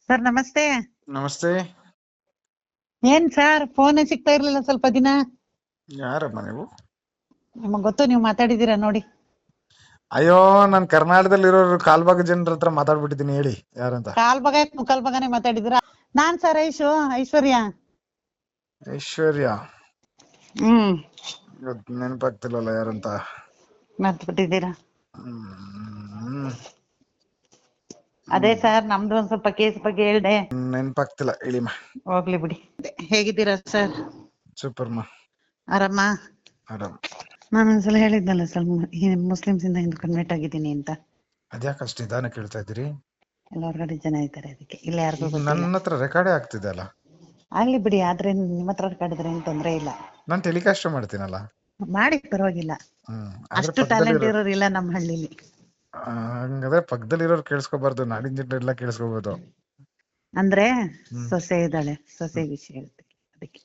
Sir ನಮಸ್ತೆ. ನಮಸ್ತೆ. ಏನ್ ಸರ್ ಫೋನ್ ಸಿಗ್ತಾ ಇರ್ಲಿಲ್ಲ ಸ್ವಲ್ಪ ದಿನ. ಯಾರಮ್ಮ ನೀವು? ನಿಮಗ್ ಗೊತ್ತು, ನೀವು ಮಾತಾಡಿದೀರಾ ನೋಡಿ. ಅಯ್ಯೋ, ನಾನ್ ಕರ್ನಾಟಕದಲ್ಲಿರೋರು ಕಾಲ್ಬಾಗ ಜನರ ಹತ್ರ ಮಾತಾಡ್ಬಿಟ್ಟಿದ್ದೀನಿ. ಹೇಳಿ ಯಾರಂತ. ಕಾಲ್ ಬಗ ಮುಖಾಲ್ ಬಗಾನೆ ಮಾತಾಡಿದಿರಾ? ನಾನ್ ಸರ್ ಐಶ್ವರ್ಯ. ಐಶ್ವರ್ಯ ಹ್ಮ್ ನೆನಪಾಗ್ತಿಲ್ವಲ್ಲ ಯಾರಂತ. ಮರ್ತ್ ಬಿಟ್ಟಿದ್ದೀರಾ? ಹ್ಮ್ ಅದೇ ಸರ್, ನಮ್ದು ಒಂದ್ ಸ್ವಲ್ಪ ಕೇಸ್ ಬಗ್ಗೆ ಹೇಳ್ದೆ. ನೆನಪಾಗ್ತಿಲ್ಲ, ಹೇಳಿಮ್ಮ. ಹೋಗ್ಲಿ ಬಿಡಿ. ಹೇಗಿದ್ದೀರಾ ಸರ್? ಸೂಪರ್ಮ. ಆರಾಮ? ಆರಾಮ್. ನಾನು ಒಂದ್ಸಲ ಹೇಳಿದ್ನಲ್ಲ ಸರ್, ಮುಸ್ಲಿಮ್ಸ್ ಇಂದ ಹಿಂದೂ ಕನ್ವರ್ಟ್ ಆಗಿದ್ದೀನಿ ಅಂತ. ಅದ್ಯಾಕೆ ಅಷ್ಟು ನಿಧಾನ ಕೇಳ್ತಾ ಇದ್ದೀರಿ? ಎಲ್ಲ ಹೊರಗಡೆ ಜನ ಇದ್ದಾರೆ, ಅದಕ್ಕೆ. ಇಲ್ಲ ಯಾರಿಗೂ ಈಗ ಗೊತ್ತಿಲ್ಲ. ನನ್ನ ಹತ್ರ ರೆಕಾರ್ಡೇ ಆಗ್ತಿದೆ ಅಲ್ಲ. ಆಗ್ಲಿ ಬಿಡಿ, ಆದ್ರೆ ನಿಮ್ಮ ಹತ್ರ ಕಾಡಿದ್ರೆ ಏನ್ ತೊಂದ್ರೆ ಇಲ್ಲ. ನಾನ್ ಟೆಲಿಕಾಸ್ಟ್ ಮಾಡ್ತೀನಲ್ಲ. ಮಾಡಿ ಪರವಾಗಿಲ್ಲ. ಆದ್ರೆ ಅಷ್ಟು ಟ್ಯಾಲೆಂಟ್ ಇರೋರು ಇಲ್ಲ ನಮ್ಮ ಹಳ್ಳಿಲಿ. ಹಂಗಾದ್ರೆ ಪಕ್ಕದಲ್ಲಿರೋರು ಕೇಳಿಸ್ಕೋಬಾರ್ದು, ನಾಡಿನ ಜನ ಎಲ್ಲ ಕೇಳಿಸ್ಕೋಬಹುದು. ಅಂದ್ರೆ ಸೊಸೆ ಇದ್ದಾಳೆ, ಸೊಸೆ ವಿಷಯ ಹೇಳ್ತೀನಿ ಅದಕ್ಕೆ.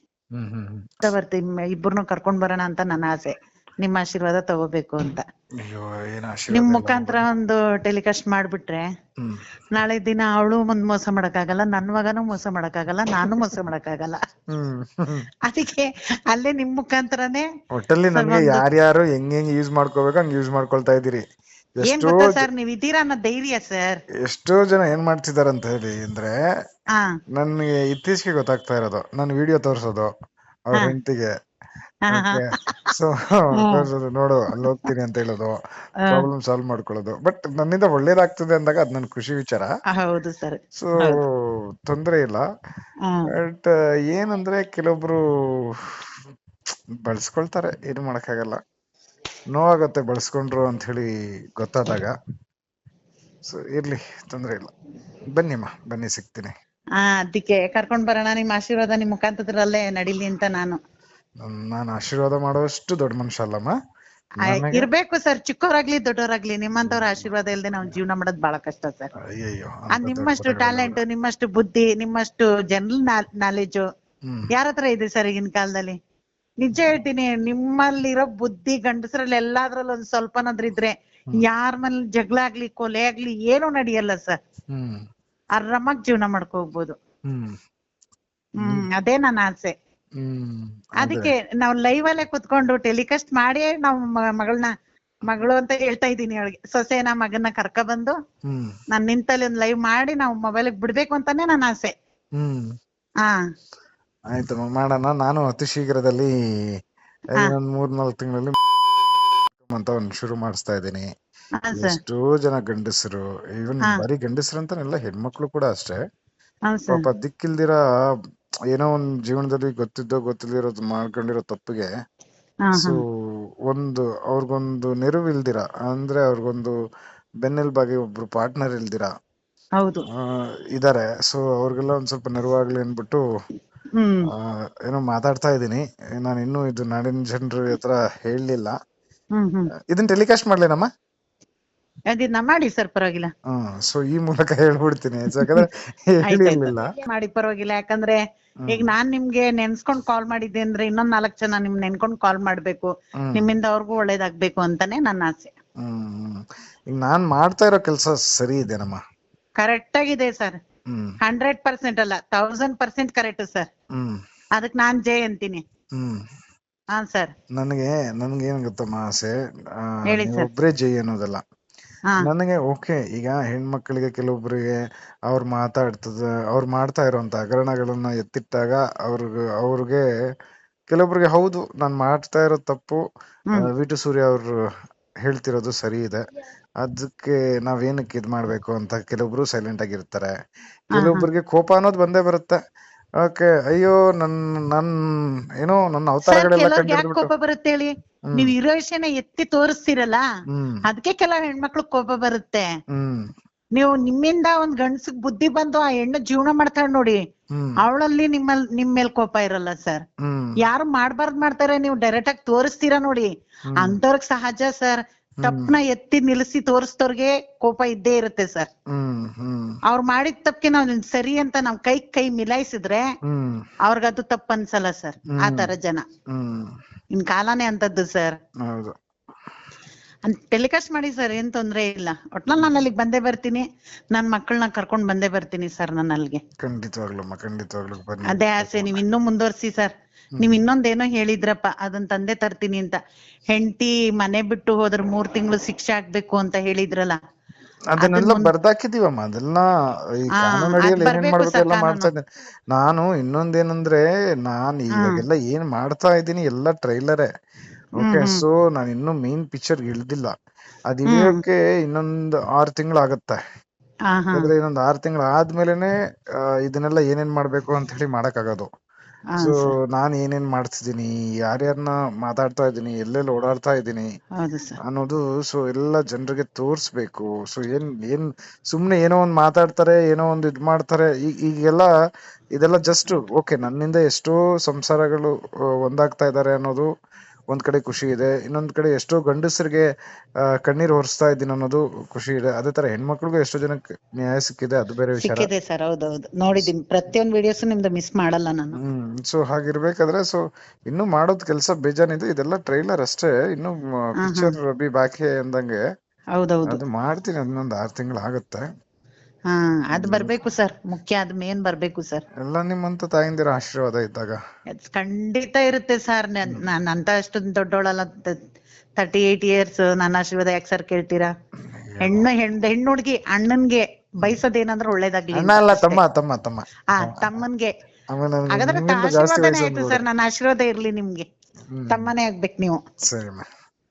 ಬರ್ತೀನಿ, ಇಬ್ಬರನ್ನು ಕರ್ಕೊಂಡ್ ಬರೋಣ ಅಂತ ನನ್ನ ಆಸೆ. ನಿಮ್ಮ ಆಶೀರ್ವಾದ ತಗೋಬೇಕು ಅಂತ. ಅಯ್ಯೋ, ಏನ್ ನಿಮ್ ಆಶೀರ್ವಾದ ಮುಖಾಂತರ ಒಂದು ಟೆಲಿಕಾಸ್ಟ್ ಮಾಡ್ಬಿಟ್ರೆ ನಾಳೆ ದಿನ ಅವಳು ಮುಂದ್ ಮೋಸ ಮಾಡಕ್ಕಾಗಲ್ಲ, ನನ್ ಮಗನೂ ಮೋಸ ಮಾಡಕ್ಕಾಗಲ್ಲ, ನಾನು ಮೋಸ ಮಾಡಕ್ಕಾಗಲ್ಲ. ಅದಕ್ಕೆ ಅಲ್ಲೇ ನಿಮ್ ಮುಖಾಂತರನೇ ಒಟ್ಟಲ್ಲಿ ನನ್ಗೆ ಯಾರ್ಯಾರು ಹೆಂಗ್ ಯೂಸ್ ಮಾಡ್ಕೋಬೇಕು ಹಂಗ್ ಯೂಸ್ ಮಾಡ್ಕೊಳ್ತಾ ಇದೀರಿ. ಏನ್ ಗೊತ್ತಾ ಸರ್, ನೀವ್ ಇದೀರಾ ಅನ್ನೋ ಧೈರ್ಯ ಸರ್. ಎಷ್ಟೋ ಜನ ಏನ್ ಮಾಡ್ತಿದಾರ ಅಂತ ಹೇಳಿ ಅಂದ್ರೆ, ನನ್ಗೆ ಇತ್ತೀಚೆಗೆ ಗೊತ್ತಾಗ್ತಾ ಇರೋದು, ನನ್ ವಿಡಿಯೋ ತೋರ್ಸೋದು ಅವ್ರ ಹೆಂಡತಿಗೆ. ಸೊ ತೋರ್ಸೋದು, ನೋಡು ಅಲ್ಲಿ ಹೋಗ್ತೀನಿ ಅಂತ ಹೇಳೋದು, ಪ್ರಾಬ್ಲಮ್ ಸಾಲ್ವ್ ಮಾಡ್ಕೊಳ್ಳೋದು. ಬಟ್ ನನ್ನಿಂದ ಒಳ್ಳೇದಾಗ್ತದೆ ಅಂದಾಗ ಅದ್ ನನ್ ಖುಷಿ ವಿಚಾರ. ಹೌದು ಸರ್. ಸೊ ತೊಂದ್ರೆ ಇಲ್ಲ. ಬಟ್ ಏನಂದ್ರೆ ಕೆಲವೊಬ್ರು ಬಳಸ್ಕೊಳ್ತಾರೆ, ಏನು ಮಾಡಕ್ಕಾಗಲ್ಲ. ನೋವಾಗತ್ತೆ ಬಳಸ್ಕೊಂಡ್ರು ಅಂತ ಹೇಳಿ ಗೊತ್ತಾದಾಗ. ಸೊ ಇರ್ಲಿ, ತೊಂದ್ರೆ ಇಲ್ಲ. ಬನ್ನಿಮ್ಮ, ಬನ್ನಿ, ಸಿಗ್ತೀನಿ. ಅದಕ್ಕೆ ಕರ್ಕೊಂಡ್ ಬರೋಣ. ನಿಮ್ ಆಶೀರ್ವಾದ ನಿಮ್ ಮುಖಾಂತರಲ್ಲೇ ನಡೀಲಿ ಅಂತ ನಾನು ಆಶೀರ್ವಾದ ಮಾಡೋಷ್ಟು ದೊಡ್ಡ ಮನುಷ್ಯ ಅಲ್ಲಮ್ಮ. ಇರ್ಬೇಕು ಸರ್, ಚಿಕ್ಕವರಾಗ್ಲಿ ದೊಡ್ಡವರಾಗ್ಲಿ ನಿಮ್ಮಂತವ್ರ ಆಶೀರ್ವಾದ ಇಲ್ದೆ ನಾವ್ ಜೀವನ ಮಾಡೋದ್ ಬಹಳ ಕಷ್ಟ ಸರ್. ಅಯ್ಯಯ್ಯೋ, ನಿಮ್ಮಷ್ಟು ಟ್ಯಾಲೆಂಟ್, ನಿಮ್ಮಷ್ಟು ಬುದ್ಧಿ, ನಿಮ್ಮಷ್ಟು ಜನರಲ್ ನಾಲೆಜ್ ಯಾರ ಹತ್ರ ಇದೆ ಸರ್ ಈಗಿನ ಕಾಲದಲ್ಲಿ? ನಿಜ ಹೇಳ್ತೀನಿ, ನಿಮ್ಮಲ್ಲಿರೋ ಬುದ್ಧಿ ಗಂಡಸರಲ್ಲಿ ಎಲ್ಲಾದ್ರಲ್ಲಿ ಒಂದ್ ಸ್ವಲ್ಪನಾದ್ರೂ ಇದ್ರೆ ಯಾರ ಮನೇಲಿ ಜಗಳ ಆಗ್ಲಿ, ಕೊಲೆ ಆಗ್ಲಿ ಏನೂ ನಡೆಯಲ್ಲ ಸರ್. ಆರಾಮಾಗಿ ಜೀವನ ಮಾಡ್ಕೋಬಹುದು. ಅದೇ ನನ್ನ ಆಸೆ. ಅದಕ್ಕೆ ನಾವ್ ಲೈವ್ ಅಲ್ಲೇ ಕುತ್ಕೊಂಡು ಟೆಲಿಕಾಸ್ಟ್ ಮಾಡಿ ನಾವ್ ಮಗಳು ಅಂತ ಹೇಳ್ತಾ ಇದ್ದೀನಿ ಅವಳಿಗೆ, ಸೊಸೆನ ಮಗನ ಕರ್ಕ ಬಂದು ನಾನ್ ನಿಂತಲ್ಲಿ ಒಂದ್ ಲೈವ್ ಮಾಡಿ ನಾವು ಮೊಬೈಲ್ ಬಿಡ್ಬೇಕು ಅಂತಾನೆ ನನ್ನ ಆಸೆ. ಆಯ್ತಮ್ಮ, ಮಾಡೋಣ. ನಾನು ಅತಿ ಶೀಘ್ರದಲ್ಲಿ ಇನ್ನೊಂದ್ 3-4 ತಿಂಗಳಲ್ಲಿ ಅಂತ ಒಂದ್ ಶುರು ಮಾಡಿಸ್ತಾ ಇದ್ದೀನಿ. ಎಷ್ಟೋ ಜನ ಗಂಡಸರು, ಈವನ್ ಬರೀ ಗಂಡಸರು ಅಂತಾನೆಲ್ಲ, ಹೆಣ್ಮಕ್ಳು ಕೂಡ ಅಷ್ಟೇ, ಪಾಪ ದಿಕ್ಕಿಲ್ದಿರ ಏನೋ ಒಂದ್ ಜೀವನದಲ್ಲಿ ಗೊತ್ತಿದ್ದೋ ಗೊತ್ತಿಲ್ದಿರೋದು ಮಾಡ್ಕೊಂಡಿರೋ ತಪ್ಪಿಗೆ ಸೊ ಅವ್ರಿಗೊಂದು ನೆರವು ಇಲ್ದಿರ, ಅಂದ್ರೆ ಅವ್ರಿಗೊಂದು ಬೆನ್ನೆಲುಬಾಗಿ ಒಬ್ರು ಪಾರ್ಟ್ನರ್ ಇಲ್ದಿರ ಇದಾರೆ. ಸೊ ಅವ್ರಿಗೆಲ್ಲ ಒಂದ್ ಸ್ವಲ್ಪ ನೆರವಾಗ್ಲಿ ಅನ್ಬಿಟ್ಟು ಏನೋ ಮಾತಾಡ್ತಾ ಇದೀನಿ. ನಾನು ಇನ್ನೂ ಇದು ನಾಡಿನ ಜನರ ಹತ್ರ ಹೇಳಲಿಲ್ಲ. ಇದನ್ನ ಟೆಲಿಕಾಸ್ಟ್ ಮಾಡ್ಲೇನಮ್ಮ? ಮಾಡಿ ಸರ್, ಪರವಾಗಿಲ್ಲ. ಸೊ ಈ ಮೂಲಕ ಹೇಳ್ಬಿಡ್ತೀನಿ, ಯಾಕಂದ್ರೆ ಹೇಳಿರ್ಲಿಲ್ಲ. ಮಾಡಿ ಪರವಾಗಿಲ್ಲ. ಯಾಕಂದ್ರೆ ಈಗ ನಾನ್ ನಿಮ್ಗೆ ನೆನ್ಸ್ಕೊಂಡ್ ಕಾಲ್ ಮಾಡಿದ್ದೆ ಅಂದ್ರೆ ಇನ್ನೊಂದ್ 4 ಜನ ನಿಮ್ ನೆನ್ಕೊಂಡ್ ಕಾಲ್ ಮಾಡ್ಬೇಕು, ನಿಮ್ಮಿಂದ ಅವ್ರಿಗೂ ಒಳ್ಳೇದಾಗ್ಬೇಕು ಅಂತಾನೆ ನನ್ನ ಆಸೆ. ಈಗ ನಾನ್ ಮಾಡ್ತಾ ಇರೋ ಕೆಲ್ಸ ಸರಿ ಇದೆನಮ್ಮ? ಕರೆಕ್ಟ್ ಆಗಿದೆ ಸರ್. 100% ಅಲ್ಲ, 1000% ಕರೆಕ್ಟ್ ಸರ್. ಅದಕ್ ನಾನ್ ಜೈ ಅಂತೀನಿ. ಸರ್, ನನ್ಗೆ ಏನ್ ಗೊತ್ತಮ್ಮ ಆಸೆ, ಒಬ್ರೇ ಜೈ ಅನ್ನೋದಲ್ಲ. ನನಗೆ ಓಕೆ, ಈಗ ಹೆಣ್ಮಕ್ಳಿಗೆ ಕೆಲವೊಬ್ರಿಗೆ ಅವ್ರು ಮಾಡ್ತಾ ಇರೋಂತ ಹಗರಣಗಳನ್ನ ಎತ್ತಿಟ್ಟಾಗ ಅವ್ರಿಗೆ ಕೆಲವೊಬ್ರಿಗೆ ಹೌದು ನಾನ್ ಮಾಡ್ತಾ ಇರೋ ತಪ್ಪು, ವಿ.ಟಿ. ಸೂರ್ಯ ಅವ್ರು ಹೇಳ್ತಿರೋದು ಸರಿ ಇದೆ, ಅದಕ್ಕೆ ನಾವೇನಕ್ಕೆ ಇದ್ ಮಾಡ್ಬೇಕು ಅಂತ ಕೆಲವೊಬ್ರು ಸೈಲೆಂಟ್ ಆಗಿರ್ತಾರೆ. ಕೆಲವೊಬ್ರಿಗೆ ಕೋಪ ಅನ್ನೋದು ಬಂದೇ ಬರುತ್ತೆ. ಓಕೆ, ಅಯ್ಯೋ ಏನೋ ನನ್ನ ಅವತಾರಗಳೆಲ್ಲ ಕೋಪ ಬರುತ್ತೆ ಹೇಳಿ. ನೀವ್ ಇರೋ ವಿಷಯನ ಎತ್ತಿ ತೋರಿಸ್ತಿರಲ್ಲ, ಅದಕ್ಕೆ ಕೆಲವು ಹೆಣ್ಮಕ್ಳು ಕೋಪ ಬರುತ್ತೆ. ನೀವು ನಿಮ್ಮಿಂದ ಒಂದ್ ಗಂಡ್ಸಗ್ ಬುದ್ಧಿ ಬಂದು ಆ ಹೆಣ್ಣು ಜೀವನ ಮಾಡ್ತಾಳ ನೋಡಿ, ಅವಳಲ್ಲಿ ನಿಮ್ ಮೇಲ್ ಕೋಪ ಇರಲ್ಲ ಸರ್. ಯಾರು ಮಾಡ್ಬಾರ್ದ್ ಮಾಡ್ತಾರೆ, ನೀವು ಡೈರೆಕ್ಟ್ ಆಗಿ ತೋರಿಸ್ತೀರಾ ನೋಡಿ, ಅಂತವ್ರಿಗೆ ಸಹಜ ಸರ್. ತಪ್ಪನ ಎತ್ತಿ ನಿಲ್ಸಿ ತೋರಿಸ್ತವ್ರಿಗೆ ಕೋಪ ಇದ್ದೇ ಇರುತ್ತೆ ಸರ್. ಅವ್ರು ಮಾಡಿದ ತಪ್ಪಿಗೆ ನಾವ್ ಸರಿ ಅಂತ ನಾವ್ ಕೈ ಮಿಲಾಯಿಸಿದ್ರೆ ಅವ್ರಿಗದು ತಪ್ಪ ಅನ್ಸಲ್ಲ ಸರ್. ಆ ತರ ಜನ ಇನ್ ಕಾಲಾನೇ ಅಂತದ್ದು ಸರ್. ಟೆಲಿಕಾಸ್ಟ್ ಮಾಡಿ ಸರ್, ಏನ್ ತೊಂದ್ರೆ ಇಲ್ಲ. ಒಟ್ನಲ್ಲಿ ನಾನು ಅಲ್ಲಿಗೆ ಬಂದೇ ಬರ್ತೀನಿ, ನನ್ ಮಕ್ಕಳನ್ನ ಕರ್ಕೊಂಡ್ ಬಂದೇ ಬರ್ತೀನಿ ಸರ್ ನಾನು ಅಲ್ಲಿಗೆ. ಖಂಡಿತವಾಗ್ಲಮ್ಮ, ಖಂಡಿತವಾಗ್ಲೂ ಬನ್ನಿ. ಅದೇ ಆಸೆ, ನೀವ್ ಇನ್ನೂ ಮುಂದುವರ್ಸಿ ಸರ್. ನೀವ್ ಇನ್ನೊಂದೇನೋ ಹೇಳಿದ್ರಪ್ಪ, ಅದನ್ ತಂದೆ ತರ್ತೀನಿ ಅಂತ. ಹೆಂಡತಿ ಮನೆ ಬಿಟ್ಟು ಹೋದ್ರ 3 ತಿಂಗಳು ಶಿಕ್ಷೆ ಆಗ್ಬೇಕು ಅಂತ ಹೇಳಿದ್ರಲ್ಲ, ಅದನ್ನೆಲ್ಲ ಬರ್ದಾಕಿದೀವಮ್ಮ. ಅದೆಲ್ಲ ಈ ಕಾನೂನು ಅಡಿಯಲ್ಲಿ ಏನೇನ್ ಮಾಡ್ಬೇಕು ಎಲ್ಲ ಮಾಡ್ತಾ ಇದ್ದೇನೆ ನಾನು. ಇನ್ನೊಂದೇನಂದ್ರೆ ನಾನ್ ಇವಾಗೆಲ್ಲ ಏನ್ ಮಾಡ್ತಾ ಇದ್ದೀನಿ ಎಲ್ಲ ಟ್ರೈಲರೇ. ಓಕೆ, ಸೊ ನಾನು ಇನ್ನೂ ಮೇನ್ ಪಿಕ್ಚರ್ ಇಳ್ದಿಲ್ಲ. ಅದ್ ಇಳಿಯೋಕೆ ಇನ್ನೊಂದ್ 6 ತಿಂಗಳಾಗತ್ತೆ. ಯಾಕಂದ್ರೆ ಇನ್ನೊಂದ್ 6 ತಿಂಗಳು ಆದ್ಮೇಲೆನೆ ಇದನ್ನೆಲ್ಲ ಏನೇನ್ ಮಾಡ್ಬೇಕು ಅಂತ ಹೇಳಿ ಮಾಡಕ್ ಆಗೋದು. ಸೊ ನಾನ್ ಏನೇನ್ ಮಾಡ್ತಿದೀನಿ, ಯಾರ್ಯಾರನ್ನ ಮಾತಾಡ್ತಾ ಇದ್ದೀನಿ, ಎಲ್ಲೆಲ್ಲಿ ಓಡಾಡ್ತಾ ಇದ್ದೀನಿ ಅನ್ನೋದು ಸೊ ಎಲ್ಲ ಜನರಿಗೆ ತೋರ್ಸ್ಬೇಕು. ಸೊ ಏನ್ ಸುಮ್ನೆ ಏನೋ ಒಂದ್ ಮಾತಾಡ್ತಾರೆ, ಏನೋ ಒಂದ್ ಇದ್ ಮಾಡ್ತಾರೆ. ಈಗೆಲ್ಲ ಇದೆಲ್ಲ ಜಸ್ಟ್ ಓಕೆ, ನನ್ನಿಂದ ಎಷ್ಟೋ ಸಂಸಾರಗಳು ಒಂದಾಗ್ತಾ ಇದಾರೆ ಅನ್ನೋದು ಒಂದ್ ಕಡೆ ಖುಷಿ ಇದೆ. ಇನ್ನೊಂದ್ ಕಡೆ ಎಷ್ಟೋ ಗಂಡಸರಿಗೆ ಕಣ್ಣೀರ್ ಹೊರಿಸ್ತಾ ಇದ್ದೀನಿ ಅನ್ನೋದು ಖುಷಿ ಇದೆ. ಅದೇ ತರ ಹೆಣ್ಮಕ್ಳಿಗೂ ಎಷ್ಟೋ ಜನಕ್ಕೆ ನ್ಯಾಯ ಸಿಕ್ಕಿದೆ, ಅದು ಬೇರೆ ವಿಚಾರ. ಸಿಕ್ಕಿದೆ ಸರ್, ಹೌದೌದು, ನೋಡಿದೀನಿ. ಪ್ರತಿಯೊಂದ್ ವಿಡಿಯೋಸ್ ನಿಮ್ದು ಮಿಸ್ ಮಾಡಲ್ಲ ನಾನು. ಸೊ ಹಾಗಿರ್ಬೇಕಾದ್ರೆ ಸೊ ಇನ್ನು ಮಾಡೋದ್ ಕೆಲಸ ಬೇಜಾನಿದೆ. ಇದೆಲ್ಲ ಟ್ರೈಲರ್ ಅಷ್ಟೇ, ಇನ್ನು ಪಿಕ್ಚರ್ ಬಿ ಬಾಕಿ ಅಂದಂಗೆ. ಹೌದೌದು, ಅದು ಮಾಡ್ತೀನಿ. ಇನ್ನೊಂದ್ 6 ತಿಂಗಳು ಆಗುತ್ತೆ. ಅದ್ ಬರ್ಬೇಕು ಸರ್, ಮುಖ್ಯ ಅದ್ ಮೇನ್ ಬರ್ಬೇಕು ಸರ್. ಎಲ್ಲ ನಿಮ್ಮಂತ ತಾಯಿಂದಿರ ಆಶೀರ್ವಾದ ಇದ್ದಾಗ ಖಂಡಿತ ಇರುತ್ತೆ ಸರ್. ನಾನ್ ಅಂತ ಅಷ್ಟೊಂದು ದೊಡ್ಡೋಳಲ್ಲ, 38 years. ನನ್ನ ಆಶೀರ್ವಾದ ಯಾಕೆ ಸರ್ ಕೇಳ್ತೀರಾ? ಹೆಣ್ಣು ಹುಡ್ಗಿ ಅಣ್ಣನ್ಗೆ ಬಯಸೋದೇನಂದ್ರೆ ಒಳ್ಳೇದಾಗ್ಲಿ. ಅಲ್ಲ, ತಮ್ಮನ್ಗೆ. ಹಾಗಾದ್ರೆ ಆಶೀರ್ವಾದನೇ ಆಯ್ತು ಸರ್. ನನ್ನ ಆಶೀರ್ವಾದ ಇರ್ಲಿ ನಿಮ್ಗೆ, ತಮ್ಮನೇ ಆಗ್ಬೇಕು ನೀವು. ಸರಿ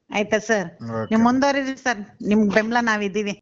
ಆಯ್ತಾ ಸರ್? ನೀವ್ ಮುಂದುವರಿರಿ ಸರ್, ನಿಮ್ ಬೆಂಬಲ ನಾವಿದ್ದೀವಿ.